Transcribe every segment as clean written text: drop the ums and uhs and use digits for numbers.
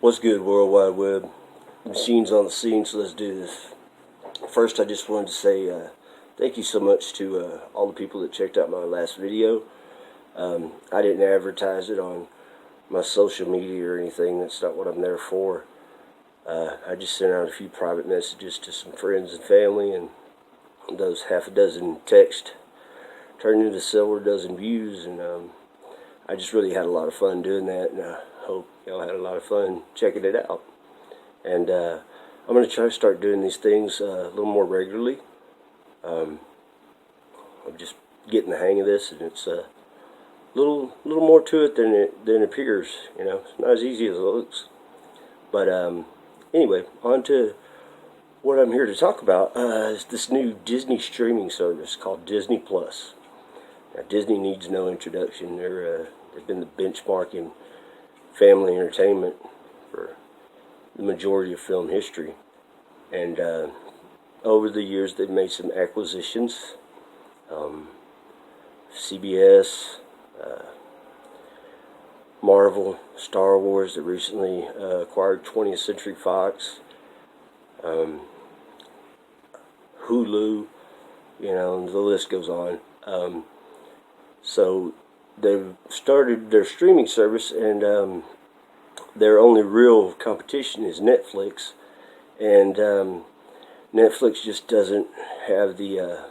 What's good, World Wide Web? Machines on the scene, so let's do this. First, I just wanted to say thank you so much to all the people that checked out my last video. I didn't advertise it on my social media or anything. That's not what I'm there for. I just sent out a few private messages to some friends and family, and those half a dozen texts turned into several dozen views, and I just really had a lot of fun doing that, and I hope y'all had a lot of fun checking it out. And I'm going to try to start doing these things a little more regularly. I'm just getting the hang of this, and it's a little more to it than it appears. You know, it's not as easy as it looks. But anyway, on to what I'm here to talk about is this new Disney streaming service called Disney Plus. Now, Disney needs no introduction. They've been the benchmark in family entertainment for the majority of film history. And over the years, they've made some acquisitions. CBS, Marvel, Star Wars that recently acquired 20th Century Fox, Hulu, and the list goes on. So they've started their streaming service, and their only real competition is Netflix, and Netflix just doesn't have the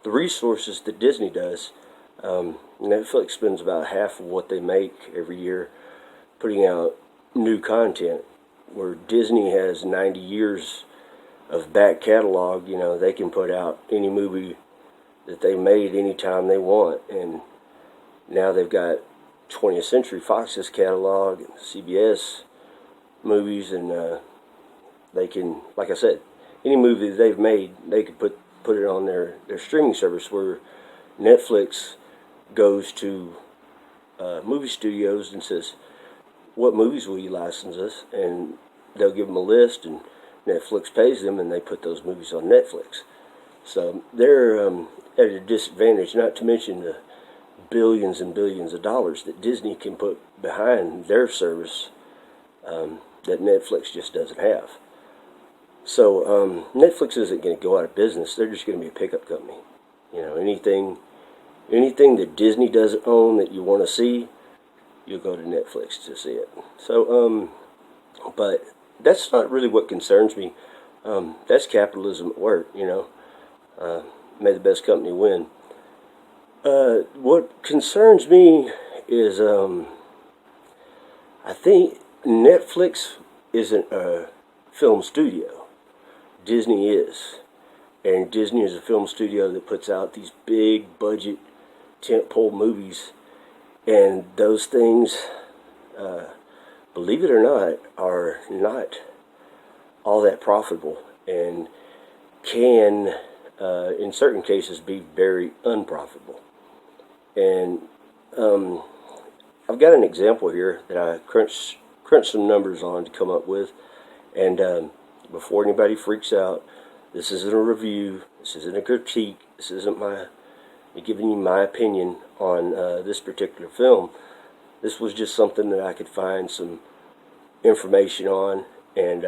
resources that Disney does. Netflix spends about half of what they make every year putting out new content, where Disney has 90 years of back catalog. They can put out any movie that they made anytime they want, and now they've got 20th Century Fox's catalog and CBS movies, and they can, like I said, any movie that they've made, they could put it on their streaming service, where Netflix goes to movie studios and says, what movies will you license us? And they'll give them a list, and Netflix pays them, and they put those movies on Netflix. So they're at a disadvantage, not to mention the billions and billions of dollars that Disney can put behind their service that Netflix just doesn't have. So Netflix isn't going to go out of business. They're just going to be a pickup company. Anything that Disney doesn't own that you want to see, you'll go to Netflix to see it. So, but that's not really what concerns me. That's capitalism at work, May the best company win. What concerns me is I think Netflix isn't a film studio. Disney is. And Disney is a film studio that puts out these big budget tentpole movies. And those things, believe it or not, are not all that profitable, and can, in certain cases, be very unprofitable. And I've got an example here that I crunched some numbers on to come up with. And before anybody freaks out, this isn't a review, this isn't a critique, this isn't me giving you my opinion on this particular film. This was just something that I could find some information on, and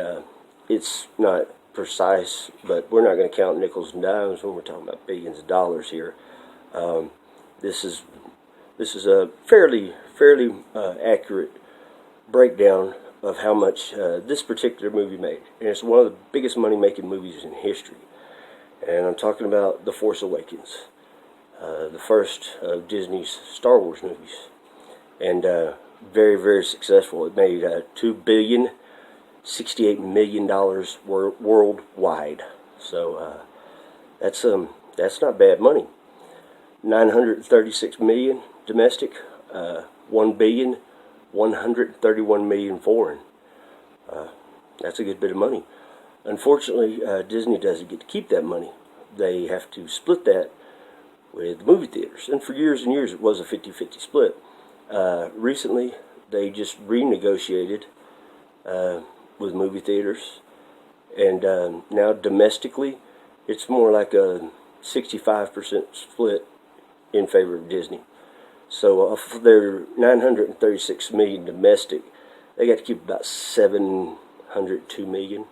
it's not precise, but we're not going to count nickels and dimes when we're talking about billions of dollars here. This is a fairly accurate breakdown of how much this particular movie made, and it's one of the biggest money-making movies in history. And I'm talking about The Force Awakens, the first of Disney's Star Wars movies, and very, very successful. It made $2,068 million worldwide. So that's not bad money. 936 million domestic, 1,131 million foreign. That's a good bit of money. Unfortunately, Disney doesn't get to keep that money. They have to split that with the movie theaters. And for years and years, it was a 50-50 split. Recently, they just renegotiated with movie theaters. And now domestically, it's more like a 65% split in favor of Disney. So of their 936 million domestic, they got to keep about $702 million.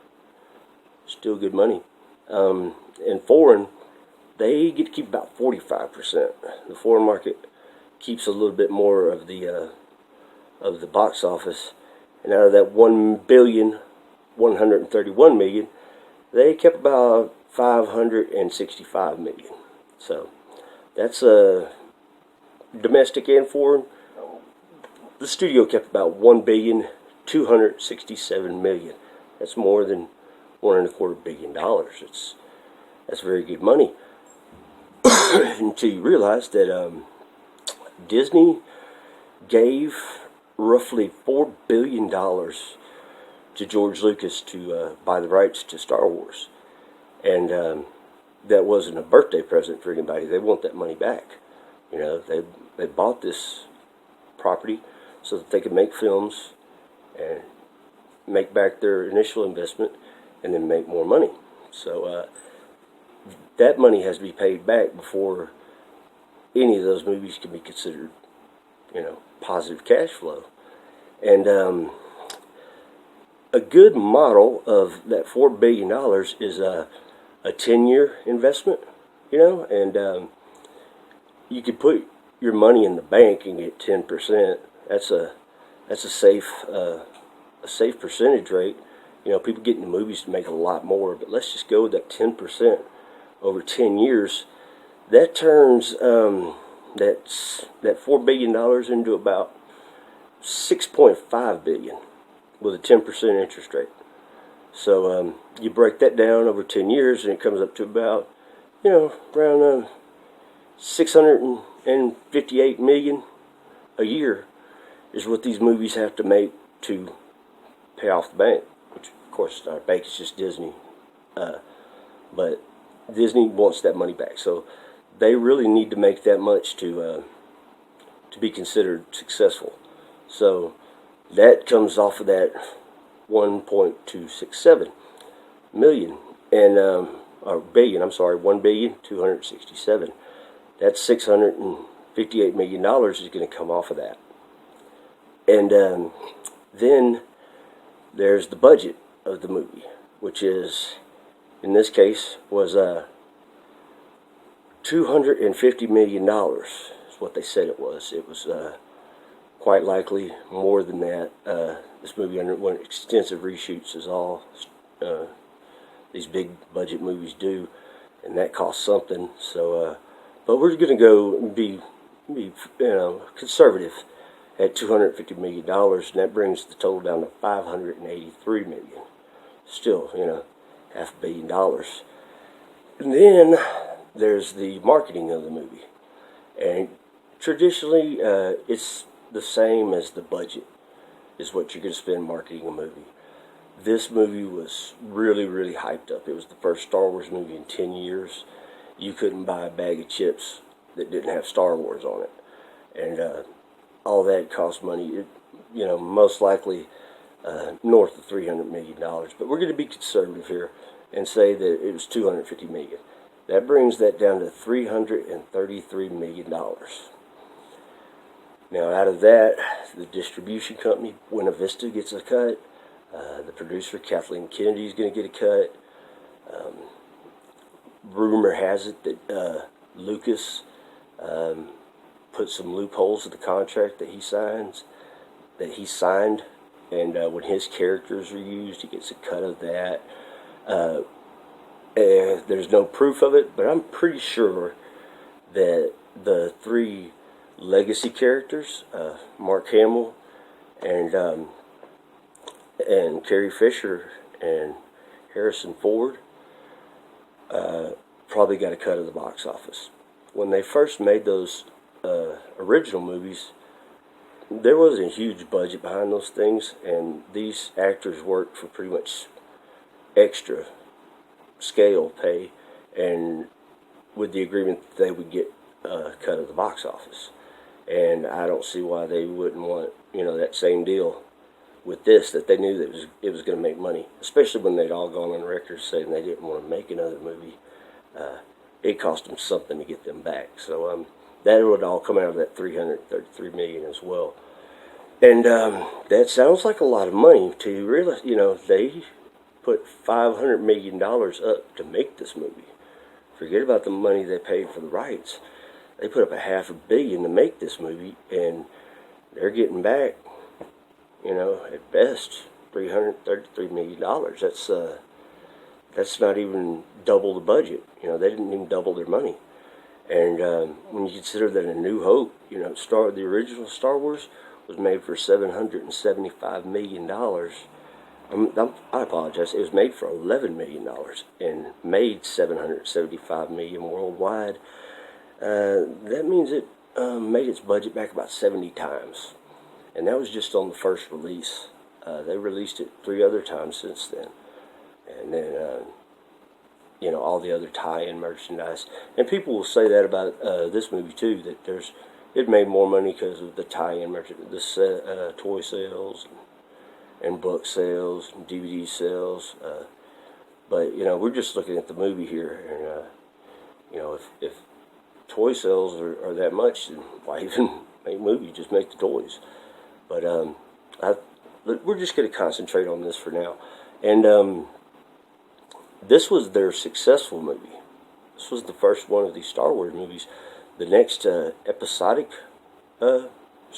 Still good money. And foreign, they get to keep about 45%. The foreign market keeps a little bit more of the box office, and out of that $1,131,000,000, they kept about $565 million. So that's domestic and foreign. The studio kept about $1,267,000,000. That's more than $1.25 billion. That's very good money. Until you realize that Disney gave roughly $4 billion to George Lucas to buy the rights to Star Wars, and that wasn't a birthday present for anybody. They want that money back. You know, they bought this property so that they could make films and make back their initial investment, and then make more money. So that money has to be paid back before any of those movies can be considered, you know, positive cash flow. And a good model of that $4 billion is a 10-year investment, you know, and you could put your money in the bank and get 10%. That's a safe percentage rate. You know, people get into movies to make a lot more, but let's just go with that 10% over 10 years. That turns that $4 billion into about $6.5 billion with a 10% interest rate. So you break that down over 10 years, and it comes up to about, you know, around $658 million a year is what these movies have to make to pay off the bank. Which, of course, our bank is just Disney, but Disney wants that money back. So they really need to make that much to be considered successful. So that comes off of that 1.267 million and or billion. I'm sorry, 1,267,000,000. That's $658 million is going to come off of that. And then there's the budget of the movie, which is, in this case, was $250 million. Is what they said it was. It was quite likely more than that. This movie underwent extensive reshoots, as all these big budget movies do, and that costs something. So, but we're going to go and be conservative at $250 million, and that brings the total down to $583 million. Still, $500 million. And then there's the marketing of the movie, and traditionally, it's the same as the budget is what you're going to spend marketing a movie. This movie was really, really hyped up. It was the first Star Wars movie in 10 years. You couldn't buy a bag of chips that didn't have Star Wars on it. And all that cost money. Most likely north of $300 million. But we're going to be conservative here and say that it was $250 million. That brings that down to $333 million. Now, out of that, the distribution company, Buena Vista, gets a cut. The producer, Kathleen Kennedy, is going to get a cut. Rumor has it that Lucas put some loopholes in the contract that he signed, and when his characters are used, he gets a cut of that. There's no proof of it, but I'm pretty sure that the three legacy characters, Mark Hamill and Carrie Fisher and Harrison Ford, probably got a cut of the box office. When they first made those original movies, there wasn't a huge budget behind those things, and these actors worked for pretty much extra scale pay, and with the agreement that they would get a cut of the box office. And I don't see why they wouldn't want, that same deal with this, that they knew that it was going to make money, especially when they'd all gone on record saying they didn't want to make another movie. It cost them something to get them back. So that would all come out of that $333 million as well. And that sounds like a lot of money to you. Realize, they put $500 million up to make this movie. Forget about the money they paid for the rights. They put up $500 million to make this movie, and they're getting back, at best, $333 million. That's not even double the budget. They didn't even double their money. And when you consider that A New Hope, the original Star Wars was made for $775 million. I apologize. It was made for $11 million and made $775 million worldwide. That means it made its budget back about 70 times. And that was just on the first release. They released it 3 other times since then. And then, all the other tie-in merchandise. And people will say that about this movie too, that it made more money because of the tie-in merchandise, the toy sales and book sales and DVD sales. But, we're just looking at the movie here. And, if toy sales are that much, then why even make movies? Just make the toys. But we're just going to concentrate on this for now. And this was their successful movie. This was the first one of these Star Wars movies. The next episodic Star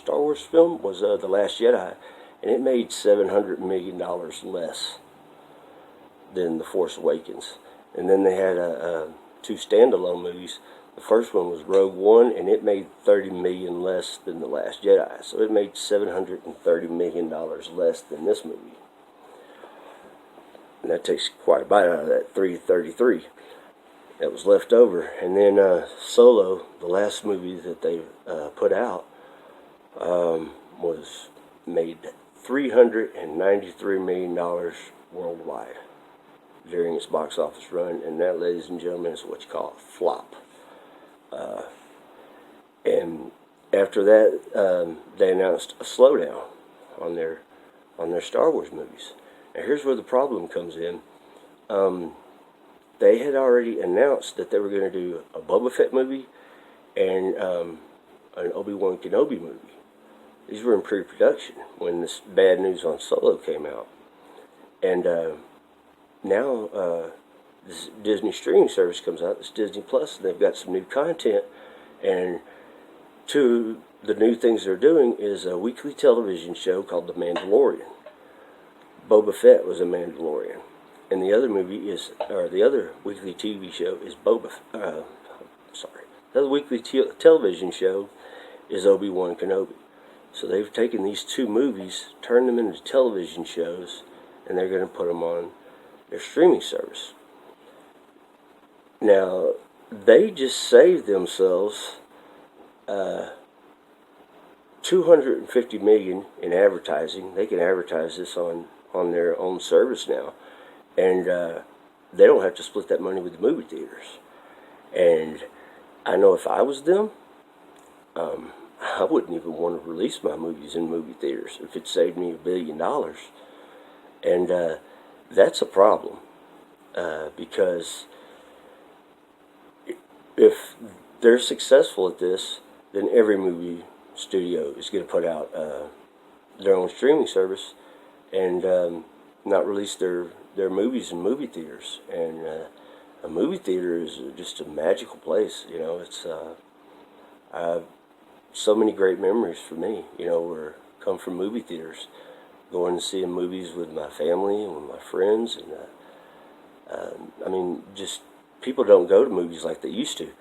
Wars film was The Last Jedi, and it made $700 million less than The Force Awakens. And then they had 2 standalone movies. The first one was Rogue One, and it made $30 million less than The Last Jedi. So it made $730 million less than this movie. And that takes quite a bite out of that 333 that was left over. And then Solo, the last movie that they put out, was made $393 million worldwide during its box office run. And that, ladies and gentlemen, is what you call a flop. And after that, they announced a slowdown on their Star Wars movies. Now here's where the problem comes in. They had already announced that they were going to do a Boba Fett movie and an Obi-Wan Kenobi movie. These were in pre-production when this bad news on Solo came out. And now this Disney streaming service comes out, this Disney Plus, and they've got some new content. And two of the new things they're doing is a weekly television show called The Mandalorian. Boba Fett was a Mandalorian. And the other the other weekly TV show is the other weekly television show is Obi-Wan Kenobi. So they've taken these 2 movies, turned them into television shows, and they're going to put them on their streaming service. Now, they just saved themselves $250 million in advertising. They can advertise this on their own service now, and they don't have to split that money with the movie theaters. And I know if I was them, I wouldn't even want to release my movies in movie theaters if it saved me $1 billion. And that's a problem, because if they're successful at this, then every movie studio is going to put out their own streaming service and not release their movies in movie theaters. And a movie theater is just a magical place. It's so many great memories for me, were come from movie theaters, going and seeing movies with my family and with my friends. And just people don't go to movies like they used to.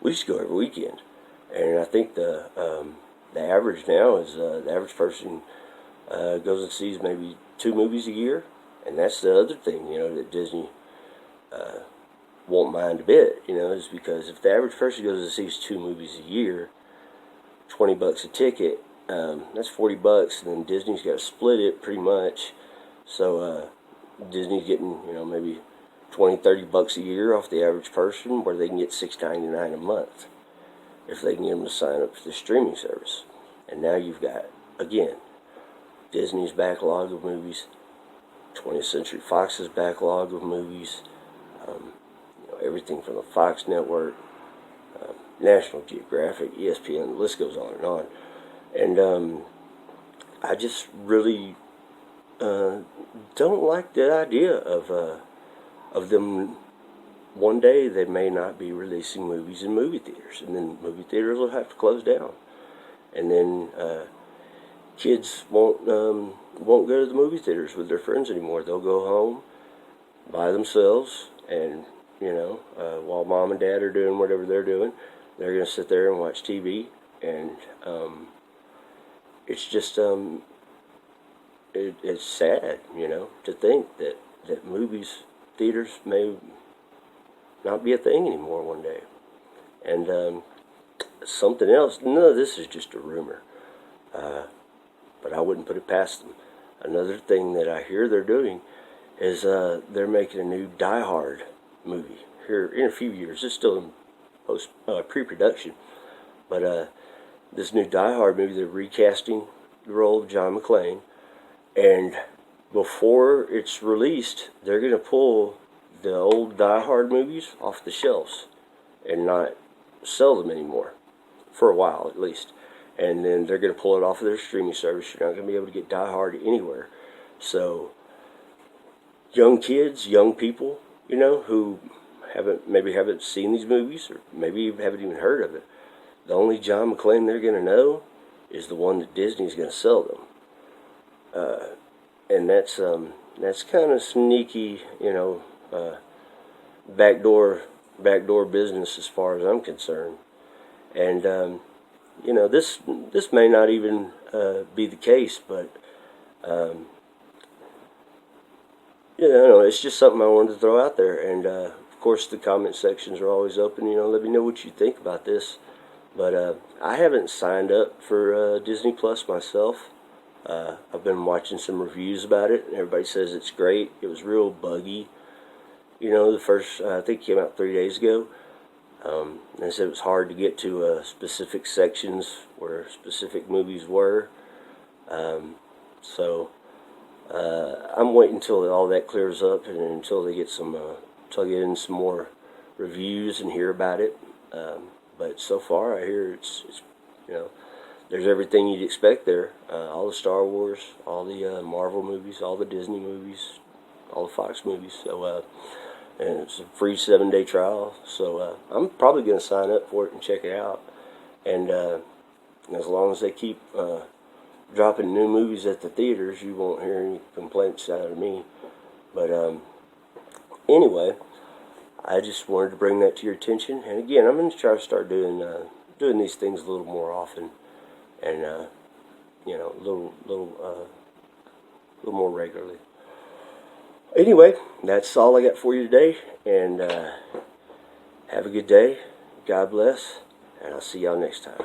We used to go every weekend. And I think the average now is the average person goes and sees maybe 2 movies a year. And that's the other thing, that Disney won't mind a bit, is because if the average person goes and sees 2 movies a year, $20 a ticket, that's $40, and then Disney's got to split it pretty much. So Disney's getting, maybe $20-30 a year off the average person, where they can get $6.99 a month if they can get them to sign up for the streaming service. And now you've got, again, Disney's backlog of movies, 20th Century Fox's backlog of movies, everything from the Fox Network, National Geographic, ESPN, the list goes on. And I just really don't like the idea of them. One day they may not be releasing movies in movie theaters, and then movie theaters will have to close down, and then kids won't go to the movie theaters with their friends anymore. They'll go home by themselves, and while mom and dad are doing whatever they're doing, they're going to sit there and watch TV, and it's just it's sad, to think that movies theaters may not be a thing anymore one day. And something else, none of this is just a rumor, but I wouldn't put it past them. Another thing that I hear they're doing is they're making a new Die Hard movie here in a few years. It's still in pre-production, but this new Die Hard movie, they're recasting the role of John McClane, and before it's released, they're going to pull the old Die Hard movies off the shelves and not sell them anymore, for a while at least. And then they're going to pull it off of their streaming service. You're not going to be able to get Die Hard anywhere. So young kids, young people, who maybe haven't seen these movies, or maybe haven't even heard of it, the only John McClane they're going to know is the one that Disney's going to sell them. And that's kind of sneaky, backdoor business as far as I'm concerned. And this may not even be the case, but it's just something I wanted to throw out there. And of course, the comment sections are always open. Let me know what you think about this. But I haven't signed up for Disney Plus myself. I've been watching some reviews about it, and everybody says it's great. It was real buggy. The first, I think it came out 3 days ago. They said it was hard to get to specific sections where specific movies were. So I'm waiting until all that clears up, and until they get until I get in some more reviews and hear about it. But so far, I hear it's there's everything you'd expect there. All the Star Wars, all the Marvel movies, all the Disney movies, all the Fox movies. So, and it's a free 7-day trial. So I'm probably going to sign up for it and check it out. And as long as they keep dropping new movies at the theaters, you won't hear any complaints out of me. But anyway, I just wanted to bring that to your attention. And again, I'm going to try to start doing these things a little more often, and a little more regularly. Anyway, that's all I got for you today, and have a good day. God bless, and I'll see y'all next time.